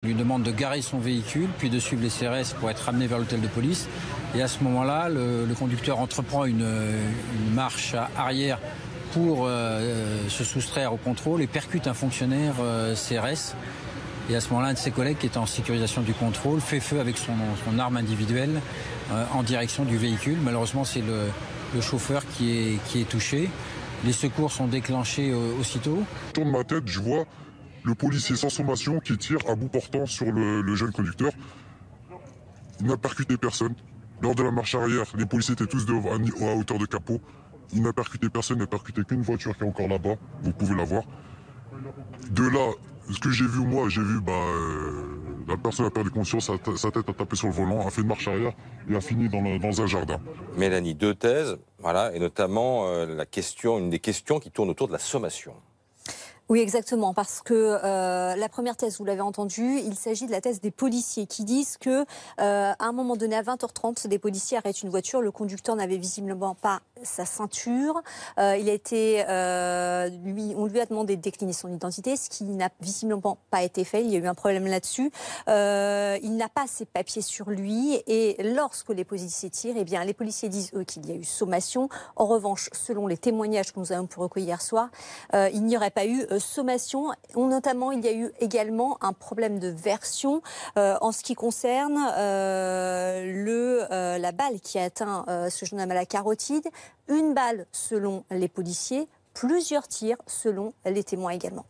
On lui demande de garer son véhicule, puis de suivre les CRS pour être ramené vers l'hôtel de police. Et à ce moment-là, le conducteur entreprend une marche arrière pour se soustraire au contrôle et percute un fonctionnaire CRS. Et à ce moment-là, un de ses collègues qui est en sécurisation du contrôle fait feu avec son arme individuelle en direction du véhicule. Malheureusement, c'est le chauffeur qui est touché. Les secours sont déclenchés aussitôt. Je tourne ma tête, je vois le policier sans sommation qui tire à bout portant sur le jeune conducteur. Il n'a percuté personne. Lors de la marche arrière, les policiers étaient tous à hauteur de capot. Il n'a percuté personne, il n'a percuté qu'une voiture qui est encore là-bas. Vous pouvez la voir. De là, ce que j'ai vu, moi, j'ai vu la personne a perdu conscience, sa tête a tapé sur le volant, a fait une marche arrière et a fini dans un jardin. Mélanie, deux thèses, voilà, et notamment une des questions qui tournent autour de la sommation. Oui, exactement, parce que la première thèse, vous l'avez entendu, il s'agit de la thèse des policiers qui disent que à un moment donné, à 20h30, des policiers arrêtent une voiture. Le conducteur n'avait visiblement pas sa ceinture. On lui a demandé de décliner son identité, ce qui n'a visiblement pas été fait. Il y a eu un problème là-dessus. Il n'a pas ses papiers sur lui. Et lorsque les policiers tirent, eh bien, les policiers disent, eux, qu'il y a eu sommation. En revanche, selon les témoignages que nous avons pu recueillir hier soir, il n'y aurait pas eu sommation. Notamment, il y a eu également un problème de version en ce qui concerne la balle qui a atteint ce jeune homme à la carotide. Une balle selon les policiers, plusieurs tirs selon les témoins également.